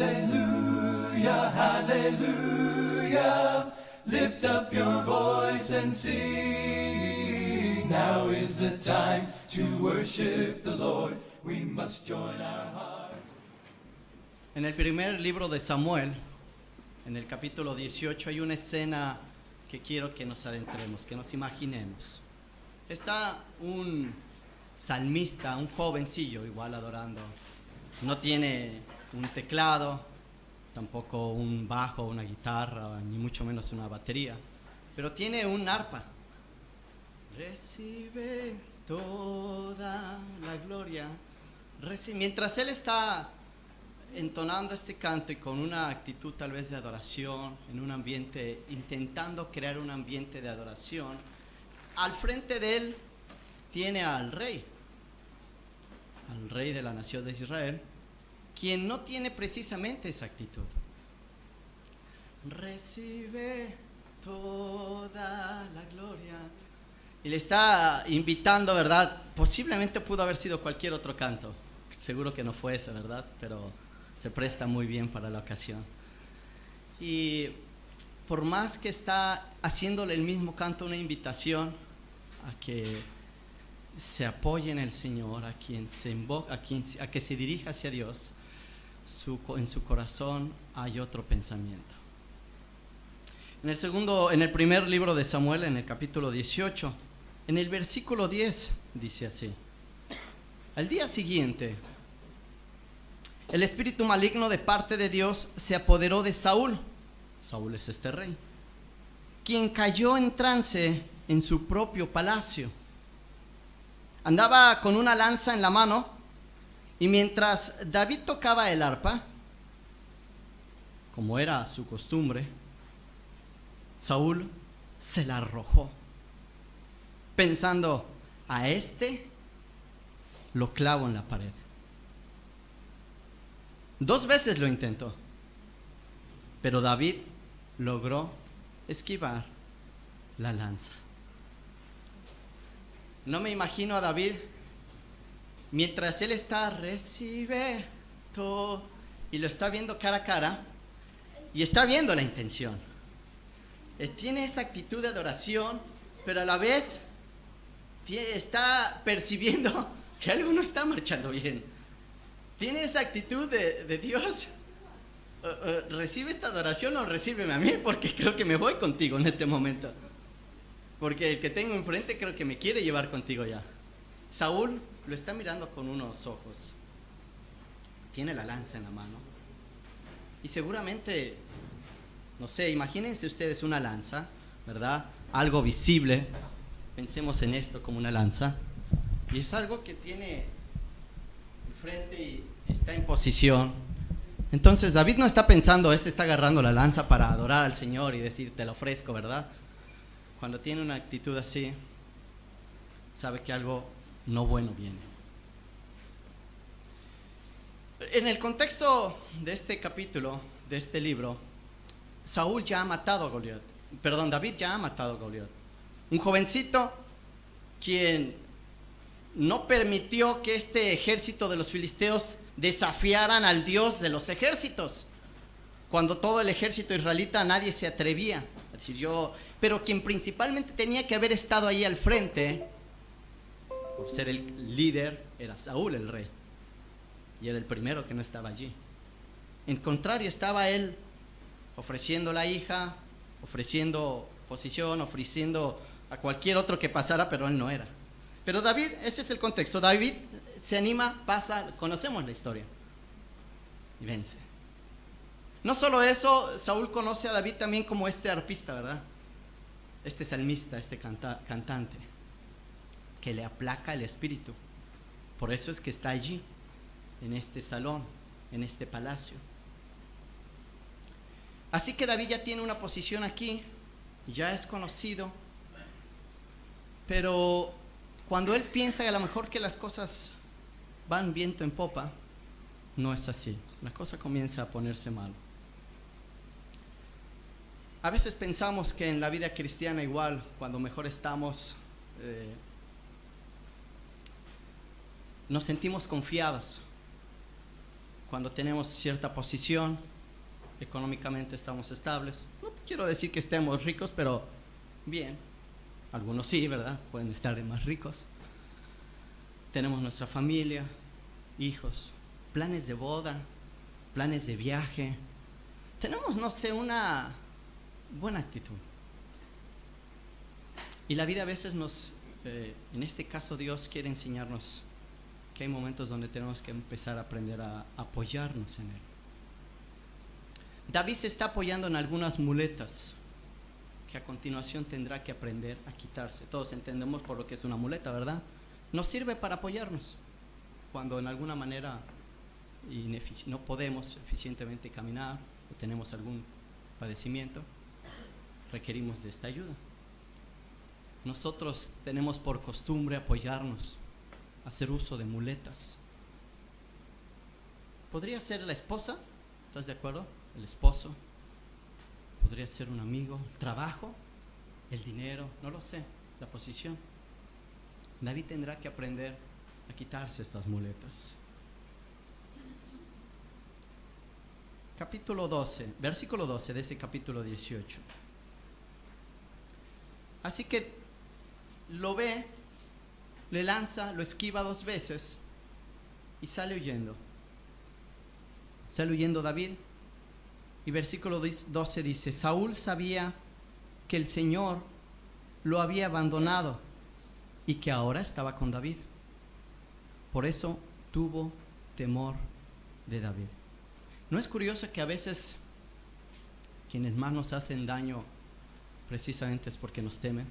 Hallelujah, hallelujah. Lift up your voice and sing. Now is the time to worship the Lord. We must join our hearts. En el primer libro de Samuel, en el capítulo 18, hay una escena que quiero que nos adentremos, que nos imaginemos. Está un salmista, un jovencillo igual adorando. No tiene un teclado, tampoco un bajo, una guitarra, ni mucho menos una batería, pero tiene un arpa. Recibe toda la gloria. Mientras él está entonando este canto y con una actitud tal vez de adoración, en un ambiente, intentando crear un ambiente de adoración, al frente de él tiene al rey de la nación de Israel, quien no tiene precisamente esa actitud. Recibe toda la gloria. Y le está invitando, ¿verdad? Posiblemente pudo haber sido cualquier otro canto. Seguro que no fue ese, ¿verdad? Pero se presta muy bien para la ocasión. Y por más que está haciéndole el mismo canto una invitación a que se apoye en el Señor, a quien se invoca, a que se dirija hacia Dios, en su corazón hay otro pensamiento. En el primer libro de Samuel, en el capítulo 18, en el versículo 10, dice así: al día siguiente, el espíritu maligno de parte de Dios se apoderó de Saúl. Saúl es este rey, quien cayó en trance en su propio palacio. Andaba con una lanza en la mano, y mientras David tocaba el arpa, como era su costumbre, Saúl se la arrojó, pensando: a este lo clavo en la pared. 2 veces lo intentó, pero David logró esquivar la lanza. No me imagino a David mientras él está, recibe todo, y lo está viendo cara a cara, y está viendo la intención. Tiene esa actitud de adoración, pero a la vez está percibiendo que algo no está marchando bien. Tiene esa actitud de Dios, recibe esta adoración o recíbeme a mí, porque creo que me voy contigo en este momento. Porque el que tengo enfrente creo que me quiere llevar contigo ya. Saúl lo está mirando con unos ojos. Tiene la lanza en la mano. Y seguramente, no sé, imagínense ustedes una lanza, ¿verdad? Algo visible. Pensemos en esto como una lanza. Y es algo que tiene enfrente y está en posición. Entonces David no está pensando, está agarrando la lanza para adorar al Señor y decir, te la ofrezco, ¿verdad? Cuando tiene una actitud así, sabe que algo no bueno viene. En el contexto de este capítulo, de este libro, David ya ha matado a Goliat. Un jovencito quien no permitió que este ejército de los filisteos desafiaran al Dios de los ejércitos. Cuando todo el ejército israelita, nadie se atrevía a decir pero quien principalmente tenía que haber estado ahí al frente, por ser el líder, era Saúl, el rey, y era el primero que no estaba allí. En contrario, estaba él ofreciendo la hija, ofreciendo posición, ofreciendo a cualquier otro que pasara, pero él no era. Pero David, ese es el contexto. David se anima, pasa, conocemos la historia y vence. No solo eso, Saúl conoce a David también como este arpista, ¿verdad? Este salmista, este cantante, que le aplaca el espíritu. Por eso es que está allí, en este salón, en este palacio. Así que David ya tiene una posición aquí, ya es conocido, pero cuando él piensa a lo mejor que las cosas van viento en popa, no es así. La cosa comienza a ponerse mal. A veces pensamos que en la vida cristiana igual, cuando mejor estamos, nos sentimos confiados. cuando tenemos cierta posición, económicamente estamos estables. No quiero decir que estemos ricos, pero bien. Algunos sí, ¿verdad? Pueden estar más ricos. Tenemos nuestra familia, hijos, planes de boda, planes de viaje. Tenemos, no sé, una buena actitud. Y la vida a veces en este caso Dios quiere enseñarnos que hay momentos donde tenemos que empezar a aprender a apoyarnos en Él. David se está apoyando en algunas muletas que a continuación tendrá que aprender a quitarse. Todos entendemos por lo que es una muleta, ¿verdad? Nos sirve para apoyarnos cuando en alguna manera no podemos eficientemente caminar o tenemos algún padecimiento, requerimos de esta ayuda. Nosotros tenemos por costumbre apoyarnos, hacer uso de muletas. Podría ser la esposa, ¿estás de acuerdo? El esposo, podría ser un amigo, el trabajo, el dinero, no lo sé, la posición. David tendrá que aprender a quitarse estas muletas. Capítulo 12, versículo 12 de ese capítulo 18. Así que lo ve, le lanza, lo esquiva 2 veces y sale huyendo. Sale huyendo David. Y versículo 12 dice: Saúl sabía que el Señor lo había abandonado y que ahora estaba con David. Por eso tuvo temor de David. ¿No es curioso que a veces quienes más nos hacen daño precisamente es porque nos temen?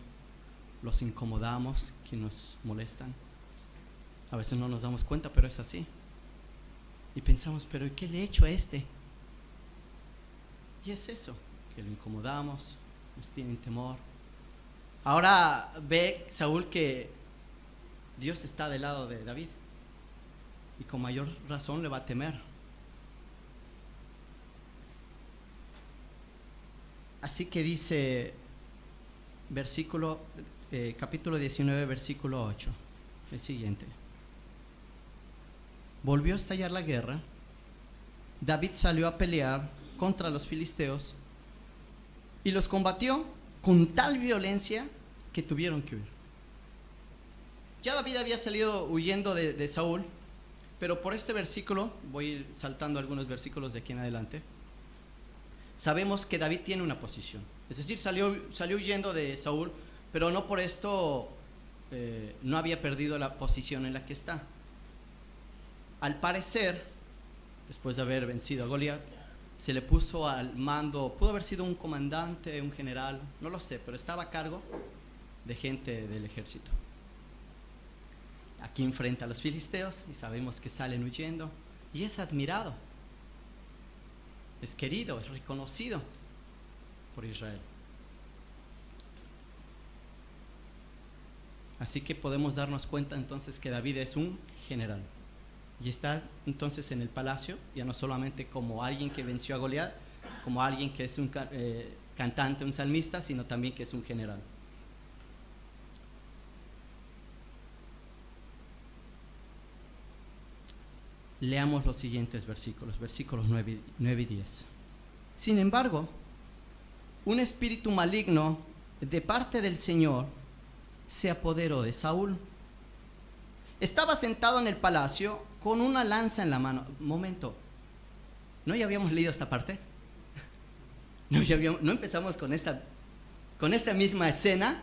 Los incomodamos, que nos molestan. A veces no nos damos cuenta, pero es así. Y pensamos, pero ¿qué le he hecho a este? Y es eso, que lo incomodamos, nos tienen temor. Ahora ve Saúl que Dios está del lado de David y con mayor razón le va a temer. Así que dice capítulo 19, versículo 8, el siguiente: volvió a estallar la guerra. David salió a pelear contra los filisteos y los combatió con tal violencia que tuvieron que huir. Ya David había salido huyendo de Saúl, pero por este versículo, voy a ir saltando algunos versículos de aquí en adelante, sabemos que David tiene una posición. Es decir, salió huyendo de Saúl, pero no por esto no había perdido la posición en la que está. Al parecer, después de haber vencido a Goliat, se le puso al mando, pudo haber sido un comandante, un general, no lo sé, pero estaba a cargo de gente del ejército. Aquí enfrenta a los filisteos y sabemos que salen huyendo y es admirado, es querido, es reconocido por Israel. Así que podemos darnos cuenta entonces que David es un general. Y está entonces en el palacio, ya no solamente como alguien que venció a Goliat, como alguien que es un cantante, un salmista, sino también que es un general. Leamos los siguientes versículos 9 y 10. Sin embargo, un espíritu maligno de parte del Señor se apoderó de Saúl. Estaba sentado en el palacio con una lanza en la mano. Momento, ¿no ya habíamos leído esta parte? ¿No empezamos con esta misma escena?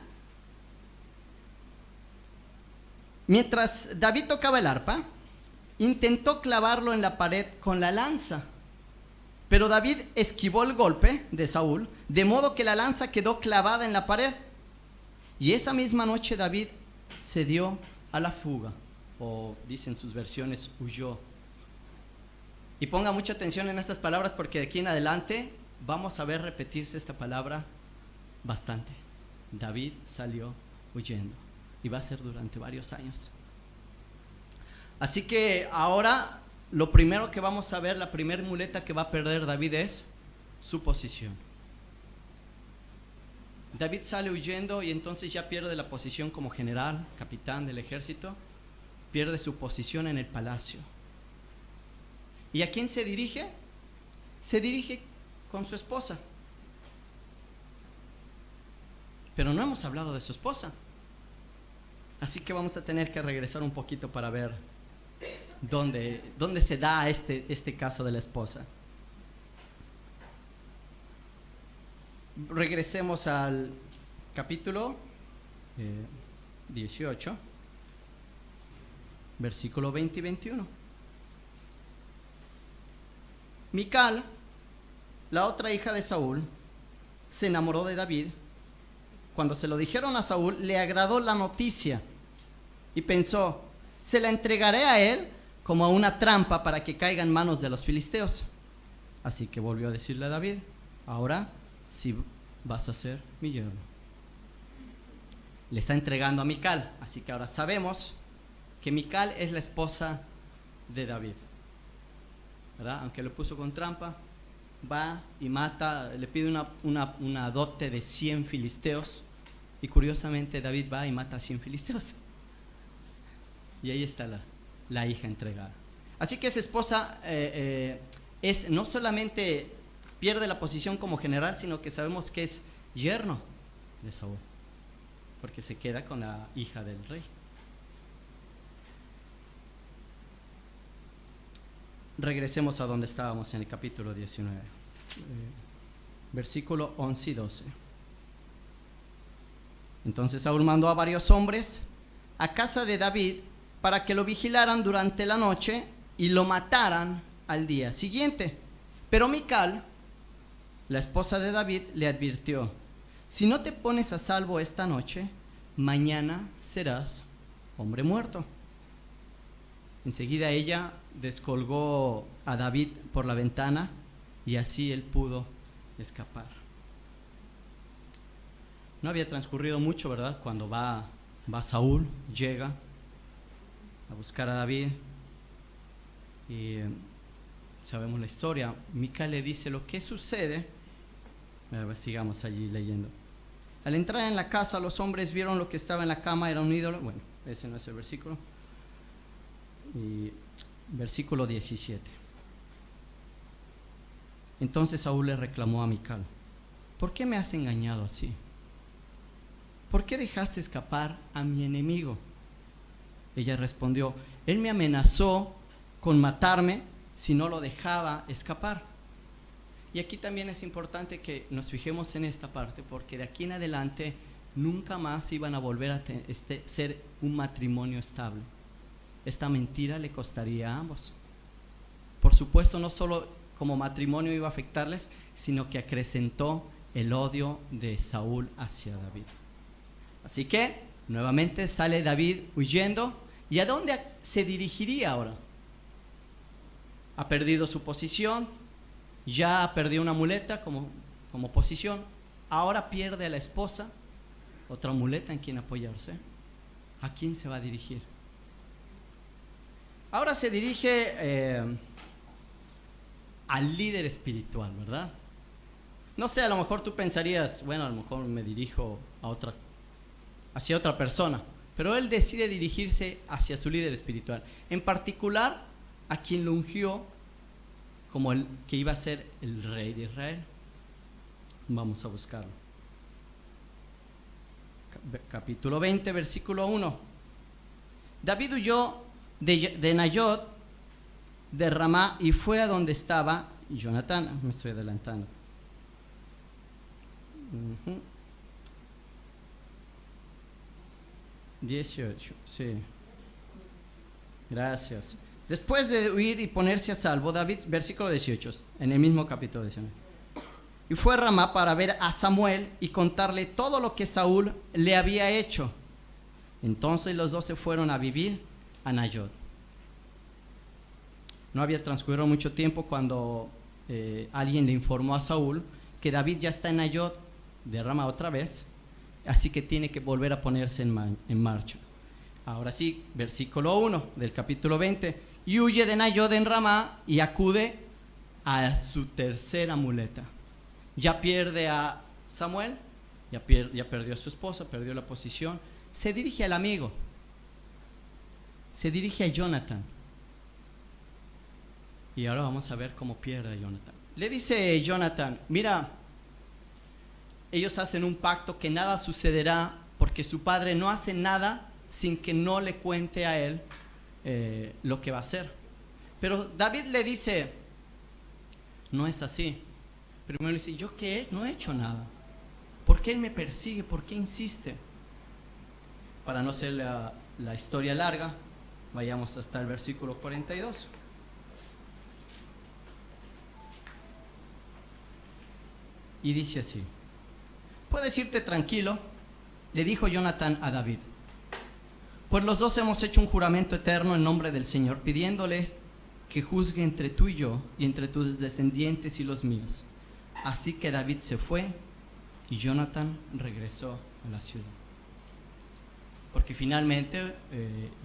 Mientras David tocaba el arpa, intentó clavarlo en la pared con la lanza, pero David esquivó el golpe de Saúl, de modo que la lanza quedó clavada en la pared. Y esa misma noche David se dio a la fuga, o dicen sus versiones, huyó. Y ponga mucha atención en estas palabras, porque de aquí en adelante vamos a ver repetirse esta palabra bastante. David salió huyendo, y va a ser durante varios años. Así que ahora lo primero que vamos a ver, la primera muleta que va a perder David es su posición. David sale huyendo y entonces ya pierde la posición como general, capitán del ejército, pierde su posición en el palacio. ¿Y a quién se dirige? Se dirige con su esposa. Pero no hemos hablado de su esposa. Así que vamos a tener que regresar un poquito para ver dónde se da este caso de la esposa. Regresemos al capítulo 18, versículo 20 y 21. Mical, la otra hija de Saúl, se enamoró de David. Cuando se lo dijeron a Saúl, le agradó la noticia y pensó: se la entregaré a él como a una trampa para que caiga en manos de los filisteos. Así que volvió a decirle a David: ahora sí vas a ser mi yerno. Le está entregando a Mical, así que ahora sabemos que Mical es la esposa de David, ¿verdad? Aunque lo puso con trampa, va y mata, le pide una dote de 100 filisteos, y curiosamente David va y mata a 100 filisteos. Y ahí está la hija entregada. Así que esa esposa no solamente pierde la posición como general, sino que sabemos que es yerno de Saúl, porque se queda con la hija del rey. Regresemos a donde estábamos en el capítulo 19, versículo 11 y 12. Entonces Saúl mandó a varios hombres a casa de David para que lo vigilaran durante la noche y lo mataran al día siguiente. Pero Mical, la esposa de David, le advirtió: si no te pones a salvo esta noche, mañana serás hombre muerto. Enseguida ella descolgó a David por la ventana y así él pudo escapar. No había transcurrido mucho, ¿verdad? Cuando va Saúl, llega a buscar a David y sabemos la historia. Mical le dice lo que sucede. A ver, sigamos allí leyendo. Al entrar en la casa, los hombres vieron lo que estaba en la cama, era un ídolo. Bueno, ese no es el versículo. Y versículo 17. Entonces Saúl le reclamó a Mical: ¿por qué me has engañado así? ¿Por qué dejaste escapar a mi enemigo? Ella respondió: él me amenazó con matarme si no lo dejaba escapar. Y aquí también es importante que nos fijemos en esta parte, porque de aquí en adelante nunca más iban a volver a ser un matrimonio estable. Esta mentira le costaría a ambos. Por supuesto, no solo como matrimonio iba a afectarles, sino que acrecentó el odio de Saúl hacia David. Así que nuevamente sale David huyendo. ¿Y a dónde se dirigiría ahora? Ha perdido su posición, ya perdió una muleta como posición, ahora pierde a la esposa, otra muleta en quien apoyarse. ¿A quién se va a dirigir? Ahora se dirige al líder espiritual, ¿verdad? No sé, a lo mejor tú pensarías: bueno, a lo mejor me dirijo hacia otra persona, pero él decide dirigirse hacia su líder espiritual, en particular a quien lo ungió como el que iba a ser el rey de Israel. Vamos a buscarlo. Capítulo 20, versículo 1. David huyó de Nayot de Ramá y fue a donde estaba Jonatán. Me estoy adelantando. 18, sí. Gracias. Después de huir y ponerse a salvo, David, versículo 18, en el mismo capítulo 19. Y fue a Ramá para ver a Samuel y contarle todo lo que Saúl le había hecho. Entonces los dos se fueron a vivir a Nayot. No había transcurrido mucho tiempo cuando alguien le informó a Saúl que David ya está en Nayot de Ramá otra vez, así que tiene que volver a ponerse en marcha. Ahora sí, versículo 1 del capítulo 20. Y huye de Nayot en Ramá y acude a su tercera muleta. Ya pierde a Samuel, ya perdió a su esposa, perdió la posición. Se dirige al amigo, se dirige a Jonatán Y ahora vamos a ver cómo pierde a Jonathan. Le dice Jonathan, mira, ellos hacen un pacto que nada sucederá porque su padre no hace nada sin que no le cuente a él lo que va a hacer. Pero David le dice, no es así. Primero le dice, ¿yo qué? No he hecho nada. ¿Por qué él me persigue? ¿Por qué insiste? Para no hacer la historia larga, vayamos hasta el versículo 42. Y dice así: puedes irte tranquilo, le dijo Jonathan a David, pues los dos hemos hecho un juramento eterno en nombre del Señor, pidiéndoles que juzgue entre tú y yo, y entre tus descendientes y los míos. Así que David se fue y Jonathan regresó a la ciudad. Porque finalmente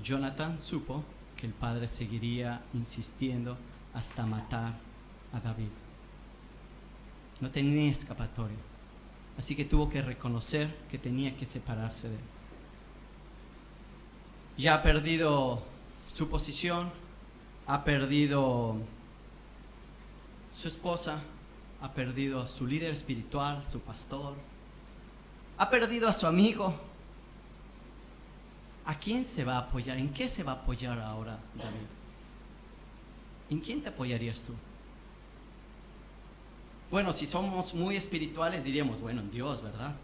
Jonathan supo que el padre seguiría insistiendo hasta matar a David. No tenía escapatoria. Así que tuvo que reconocer que tenía que separarse de él. Ya ha perdido su posición, ha perdido su esposa, ha perdido a su líder espiritual, su pastor, ha perdido a su amigo. ¿A quién se va a apoyar? ¿En qué se va a apoyar ahora David? ¿En quién te apoyarías tú? Bueno, si somos muy espirituales diríamos, bueno, en Dios, ¿verdad?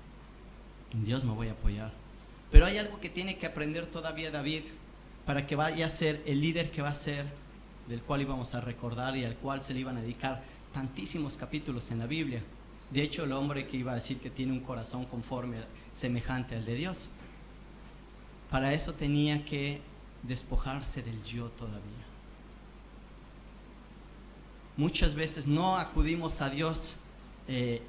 En Dios me voy a apoyar. Pero hay algo que tiene que aprender todavía David para que vaya a ser el líder que va a ser, del cual íbamos a recordar y al cual se le iban a dedicar tantísimos capítulos en la Biblia. De hecho, el hombre que iba a decir que tiene un corazón conforme, semejante al de Dios. Para eso tenía que despojarse del yo todavía. Muchas veces no acudimos a Dios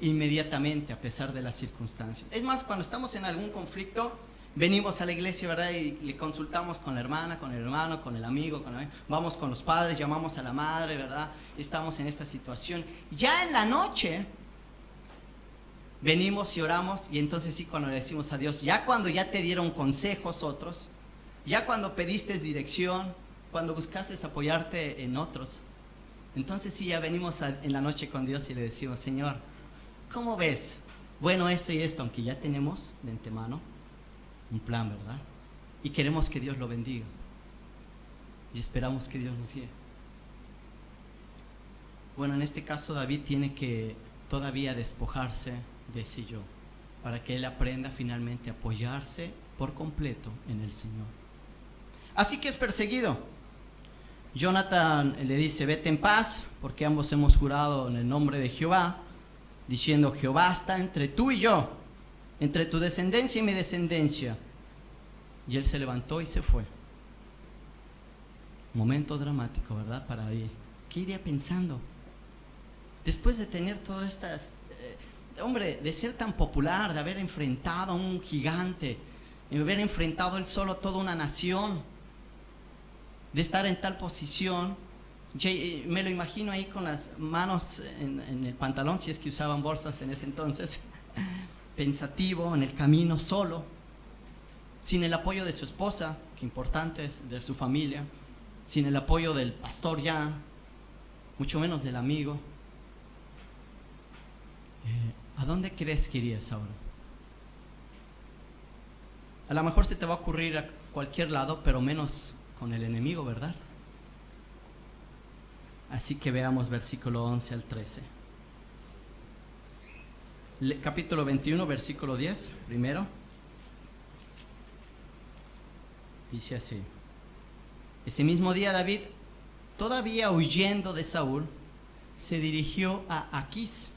inmediatamente a pesar de las circunstancias. Es más, cuando estamos en algún conflicto, venimos a la iglesia, ¿verdad? Y le consultamos con la hermana, con el hermano, con el amigo, vamos con los padres, llamamos a la madre, ¿verdad? Estamos en esta situación. Ya en la noche venimos y oramos, y entonces sí, cuando le decimos a Dios, ya cuando ya te dieron consejos otros, ya cuando pediste dirección, cuando buscaste apoyarte en otros, entonces sí, ya venimos en la noche con Dios y le decimos, Señor, ¿cómo ves? Bueno, esto y esto, aunque ya tenemos de antemano un plan, ¿verdad? Y queremos que Dios lo bendiga. Y esperamos que Dios nos guíe. Bueno, en este caso David tiene que todavía despojarse de ese yo, para que él aprenda finalmente a apoyarse por completo en el Señor. Así que es perseguido. Jonathan le dice, vete en paz, porque ambos hemos jurado en el nombre de Jehová, diciendo, Jehová está entre tú y yo, entre tu descendencia y mi descendencia. Y él se levantó y se fue. Momento dramático, ¿verdad? Para él. ¿Qué iría pensando? Después de tener todas estas, hombre, de ser tan popular, de haber enfrentado a un gigante, de haber enfrentado él solo toda una nación, de estar en tal posición, me lo imagino ahí con las manos en el pantalón, si es que usaban bolsas en ese entonces, pensativo, en el camino, solo, sin el apoyo de su esposa, que importante es, de su familia, sin el apoyo del pastor ya, mucho menos del amigo. ¿A dónde crees que irías ahora? A lo mejor se te va a ocurrir a cualquier lado, pero menos con el enemigo, ¿verdad? Así que veamos versículo 11 al 13. Capítulo 21, versículo 10, primero. Dice así: ese mismo día David, todavía huyendo de Saúl, se dirigió a Aquís,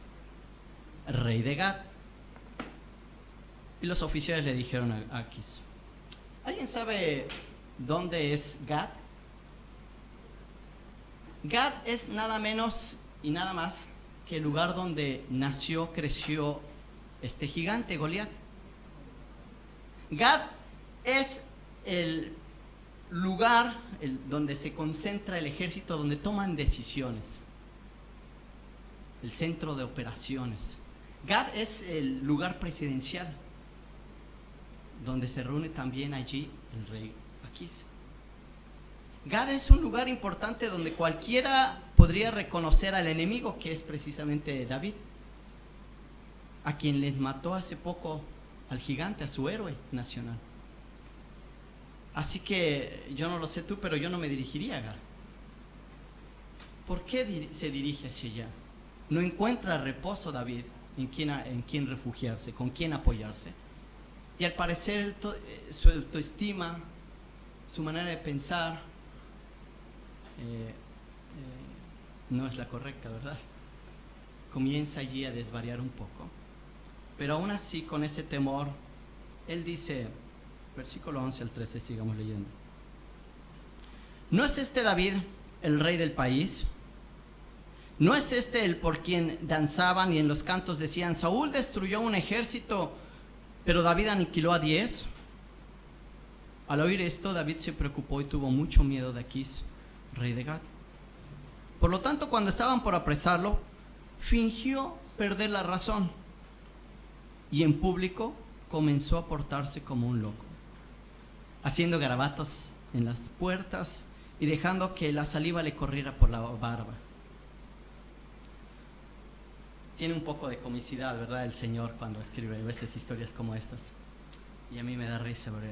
rey de Gad. Y los oficiales le dijeron a Aquís, ¿alguien sabe dónde es Gad? Gad es nada menos y nada más que el lugar donde nació, creció este gigante Goliat. Gad es el lugar donde se concentra el ejército, donde toman decisiones, el centro de operaciones. Gad es el lugar presidencial, donde se reúne también allí el rey Aquís. Gad es un lugar importante donde cualquiera podría reconocer al enemigo, que es precisamente David, a quien les mató hace poco al gigante, a su héroe nacional. Así que yo no lo sé tú, pero yo no me dirigiría a Gat. ¿Por qué se dirige hacia allá? No encuentra reposo David en quién refugiarse, con quién apoyarse. Y al parecer su autoestima, su manera de pensar, no es la correcta, ¿verdad? Comienza allí a desvariar un poco. Pero aún así, con ese temor, él dice, versículo 11 al 13, sigamos leyendo. ¿No es este David el rey del país? ¿No es este el por quien danzaban y en los cantos decían, Saúl destruyó un ejército, pero David aniquiló a 10? Al oír esto, David se preocupó y tuvo mucho miedo de Aquís, rey de Gat. Por lo tanto, cuando estaban por apresarlo, fingió perder la razón y en público comenzó a portarse como un loco, haciendo garabatos en las puertas y dejando que la saliva le corriera por la barba. Tiene un poco de comicidad, ¿verdad? El Señor cuando escribe a veces historias como estas. Y a mí me da risa, porque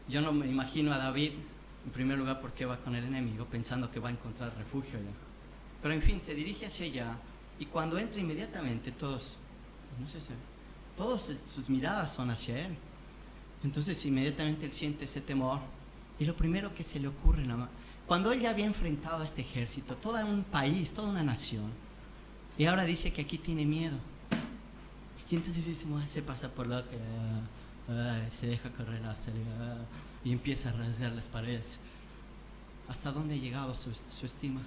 yo no me imagino a David, en primer lugar, porque va con el enemigo, pensando que va a encontrar refugio allá. Pero en fin, se dirige hacia allá y cuando entra inmediatamente todos sus miradas son hacia él. Entonces inmediatamente él siente ese temor y lo primero que se le ocurre, cuando él ya había enfrentado a este ejército, todo un país, toda una nación, y ahora dice que aquí tiene miedo. Y entonces dice, se pasa por lo que se deja correr la saliva y empieza a rasgar las paredes. ¿Hasta dónde ha llegado su estima?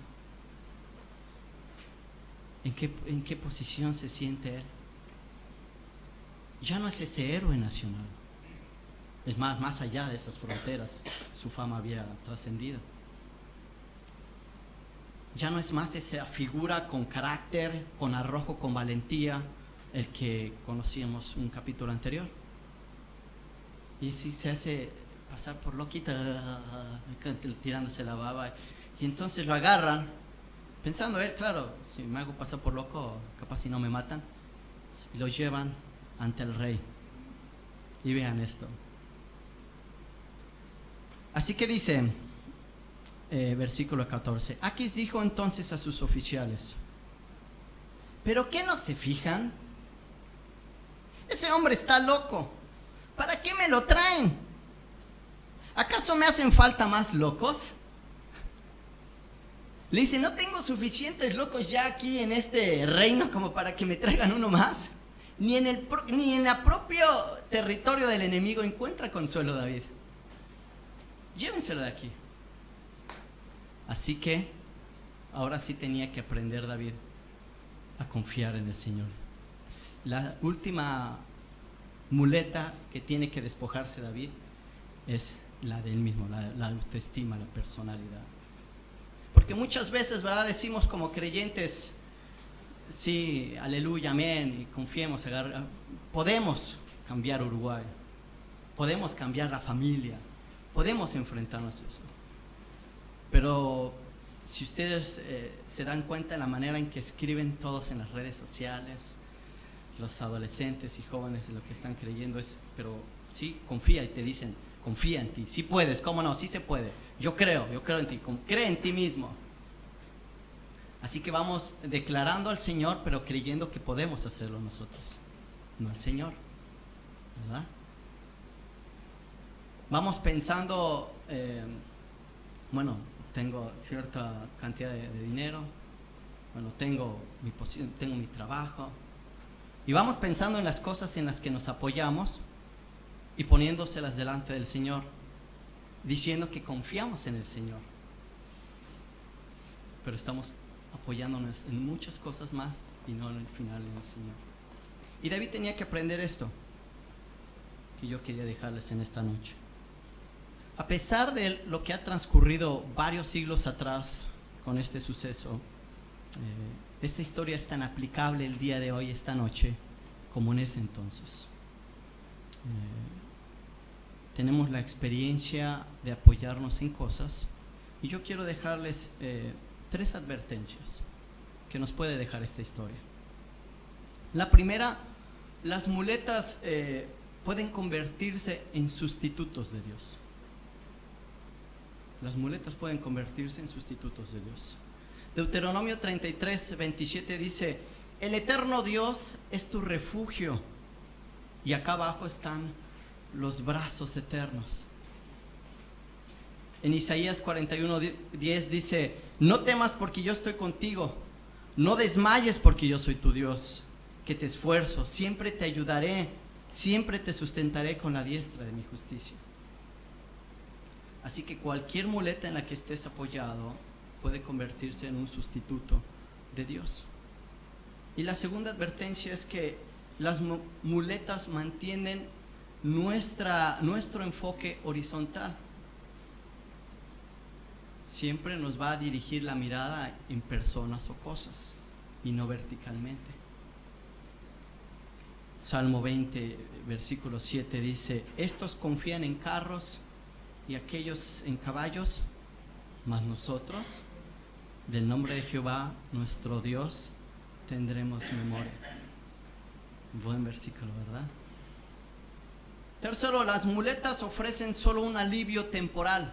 ¿En qué posición se siente él? Ya no es ese héroe nacional. Es más allá de esas fronteras, su fama había trascendido. Ya no es más esa figura con carácter, con arrojo, con valentía, el que conocíamos un capítulo anterior. Y si se hace pasar por loquita, tirándose la baba, y entonces lo agarran, pensando él, claro, si me hago pasar por loco, capaz si no me matan, y lo llevan ante el rey. Y vean esto. Así que dice, versículo 14, Aquís dijo entonces a sus oficiales, ¿pero qué no se fijan? Ese hombre está loco. ¿Para qué me lo traen? ¿Acaso me hacen falta más locos? Le dice, ¿no tengo suficientes locos ya aquí en este reino como para que me traigan uno más? Ni en el propio territorio del enemigo encuentra consuelo David. Llévenselo de aquí. Así que ahora sí tenía que aprender David a confiar en el Señor. La última muleta que tiene que despojarse David es la de él mismo, la autoestima, la personalidad. Porque muchas veces, ¿verdad?, decimos como creyentes, sí, aleluya, amén, y confiemos, podemos cambiar Uruguay, podemos cambiar la familia, podemos enfrentarnos a eso. Pero si ustedes se dan cuenta de la manera en que escriben todos en las redes sociales, los adolescentes y jóvenes, lo que están creyendo es, pero sí, confía, y te dicen, confía en ti, sí puedes, cómo no, sí se puede, yo creo en ti, cree en ti mismo. Así que vamos declarando al Señor, pero creyendo que podemos hacerlo nosotros, no el Señor, ¿verdad? Vamos pensando, bueno, tengo cierta cantidad de dinero, bueno, tengo mi posición, tengo mi trabajo, y vamos pensando en las cosas en las que nos apoyamos y poniéndoselas delante del Señor, diciendo que confiamos en el Señor, pero estamos apoyándonos en muchas cosas más y no al final en el Señor. Y David tenía que aprender esto que yo quería dejarles en esta noche. A pesar de lo que ha transcurrido varios siglos atrás con este suceso, esta historia es tan aplicable el día de hoy, esta noche, como en ese entonces. Tenemos la experiencia de apoyarnos en cosas, y yo quiero dejarles 3 advertencias que nos puede dejar esta historia. La primera, las muletas pueden convertirse en sustitutos de Dios. Las muletas pueden convertirse en sustitutos de Dios. Deuteronomio 33, 27 dice: el eterno Dios es tu refugio. Y acá abajo están los brazos eternos. En Isaías 41, 10 dice: no temas porque yo estoy contigo, no desmayes porque yo soy tu Dios, que te esfuerzo, siempre te ayudaré, siempre te sustentaré con la diestra de mi justicia. Así que cualquier muleta en la que estés apoyado puede convertirse en un sustituto de Dios. Y la segunda advertencia es que las muletas mantienen nuestro enfoque horizontal. Siempre nos va a dirigir la mirada en personas o cosas y no verticalmente. Salmo 20, versículo 7 dice: estos confían en carros y aquellos en caballos, mas nosotros, del nombre de Jehová, nuestro Dios, tendremos memoria. Buen versículo, ¿verdad? Tercero, las muletas ofrecen solo un alivio temporal.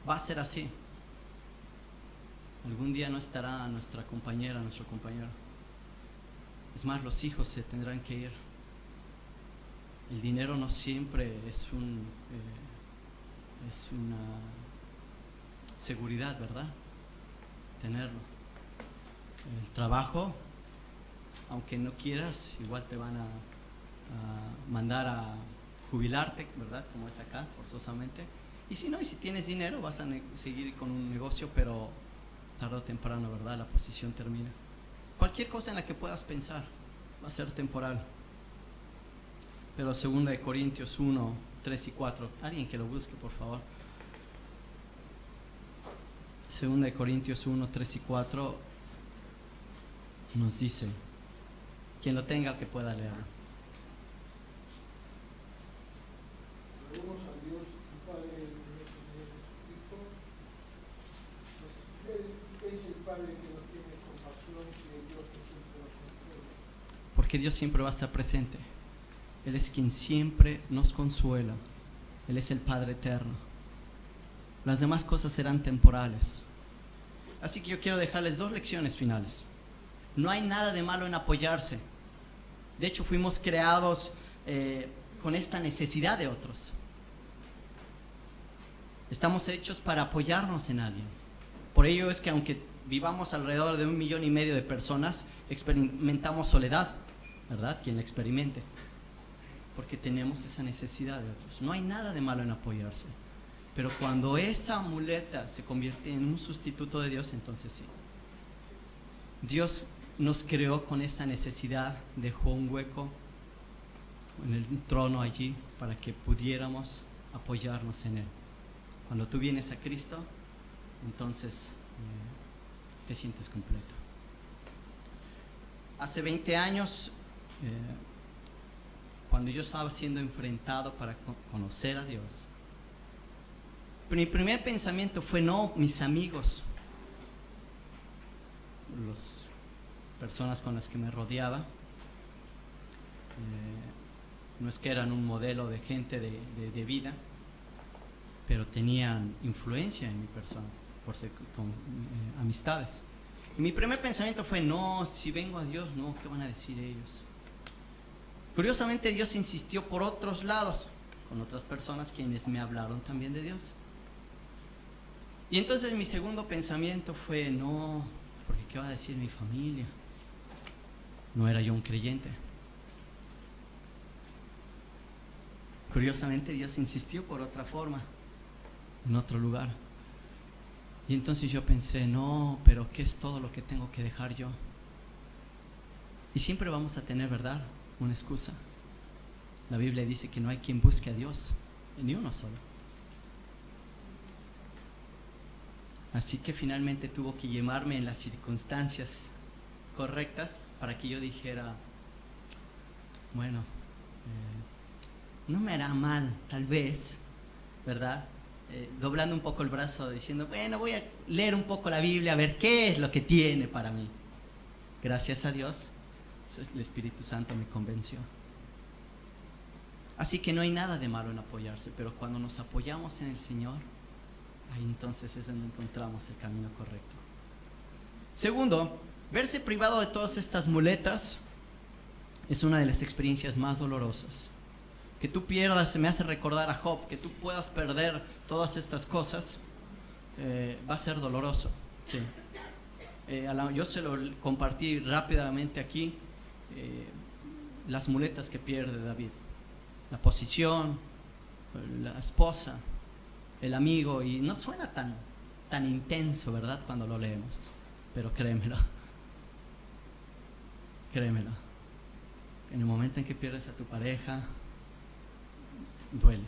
Va a ser así. Algún día no estará nuestra compañera, nuestro compañero. Es más, los hijos se tendrán que ir. El dinero no siempre es una seguridad, ¿verdad? Tenerlo. El trabajo, aunque no quieras, igual te van a mandar a jubilarte, ¿verdad? Como es acá, forzosamente. Y si no, y si tienes dinero, vas a seguir con un negocio, pero tarde o temprano, ¿verdad? La posición termina. Cualquier cosa en la que puedas pensar va a ser temporal. Pero 2 Corintios 1, 3 y 4, alguien que lo busque, por favor. 2 Corintios 1, 3 y 4 nos dice, quien lo tenga que pueda leerlo. Oremos al Dios y Padre de nuestro Señor Jesucristo. Es el Padre que nos tiene compasión y el Dios que siempre nos consuela. Porque Dios siempre va a estar presente. Él es quien siempre nos consuela. Él es el Padre eterno. Las demás cosas serán temporales. Así que yo quiero dejarles 2 lecciones finales. No hay nada de malo en apoyarse. De hecho, fuimos creados con esta necesidad de otros. Estamos hechos para apoyarnos en alguien. Por ello es que aunque vivamos alrededor de 1,5 millones de personas, experimentamos soledad, ¿verdad? Quien la experimente. Porque tenemos esa necesidad de otros. No hay nada de malo en apoyarse. Pero cuando esa muleta se convierte en un sustituto de Dios, entonces sí. Dios nos creó con esa necesidad, dejó un hueco en el trono allí para que pudiéramos apoyarnos en Él. Cuando tú vienes a Cristo, entonces te sientes completo. Hace 20 años, cuando yo estaba siendo enfrentado para conocer a Dios, mi primer pensamiento fue: no, mis amigos, las personas con las que me rodeaba, no es que eran un modelo de gente de vida, pero tenían influencia en mi persona por ser con amistades. Y mi primer pensamiento fue: no, si vengo a Dios, no, ¿qué van a decir ellos? Curiosamente, Dios insistió por otros lados, con otras personas quienes me hablaron también de Dios. Y entonces mi segundo pensamiento fue: no, porque ¿qué va a decir mi familia? No era yo un creyente. Curiosamente, Dios insistió por otra forma, en otro lugar. Y entonces yo pensé: no, pero ¿qué es todo lo que tengo que dejar yo? Y siempre vamos a tener, ¿verdad?, una excusa. La Biblia dice que no hay quien busque a Dios, ni uno solo. Así que finalmente tuvo que llamarme en las circunstancias correctas para que yo dijera: bueno, no me hará mal, tal vez, ¿verdad?, doblando un poco el brazo, diciendo, bueno, voy a leer un poco la Biblia, a ver qué es lo que tiene para mí. Gracias a Dios, el Espíritu Santo me convenció. Así que no hay nada de malo en apoyarse, pero cuando nos apoyamos en el Señor, ahí entonces es donde encontramos el camino correcto. Segundo, verse privado de todas estas muletas es una de las experiencias más dolorosas. Que tú pierdas, se me hace recordar a Job, que tú puedas perder todas estas cosas, va a ser doloroso. Sí. Yo se lo compartí rápidamente aquí, las muletas que pierde David. La posición, la esposa, el amigo, y no suena tan intenso, ¿verdad? Cuando lo leemos, pero créemelo. En el momento en que pierdes a tu pareja, duele.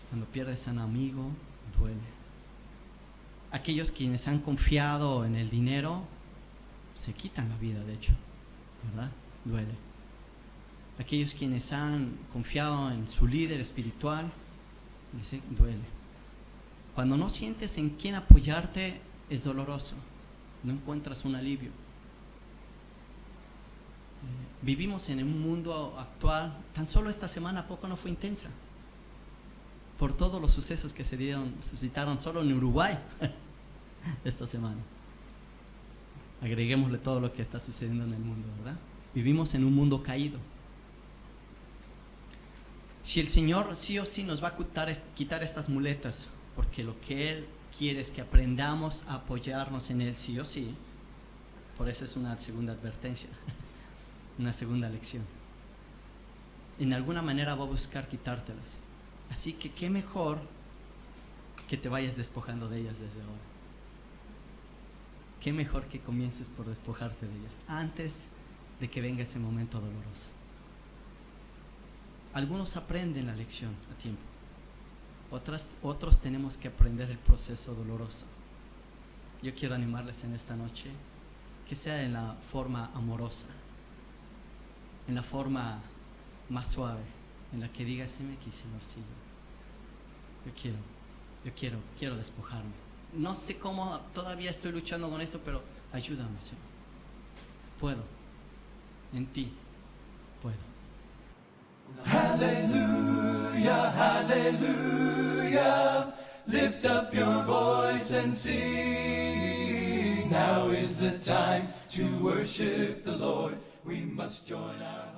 Cuando pierdes a un amigo, duele. Aquellos quienes han confiado en el dinero, se quitan la vida, de hecho, ¿verdad? Duele. Aquellos quienes han confiado en su líder espiritual, duele. Cuando no sientes en quién apoyarte, es doloroso. No encuentras un alivio. Vivimos en un mundo actual, tan solo esta semana poco no fue intensa, por todos los sucesos que se suscitaron solo en Uruguay esta semana. Agreguémosle todo lo que está sucediendo en el mundo, ¿verdad? Vivimos en un mundo caído. Si el Señor sí o sí nos va a quitar estas muletas, porque lo que Él quiere es que aprendamos a apoyarnos en Él sí o sí, por eso es una segunda advertencia. Una segunda lección. En alguna manera va a buscar quitártelas. Así que qué mejor que te vayas despojando de ellas desde ahora. Qué mejor que comiences por despojarte de ellas antes de que venga ese momento doloroso. Algunos aprenden la lección a tiempo. Otros tenemos que aprender el proceso doloroso. Yo quiero animarles en esta noche que sea en la forma amorosa, en la forma más suave, en la que diga, heme aquí, Señorcillo. Yo quiero despojarme. No sé cómo, todavía estoy luchando con esto, pero ayúdame, Señor. Puedo. En ti puedo. Hallelujah, hallelujah. Lift up your voice and sing. Now is the time to worship the Lord. We must join our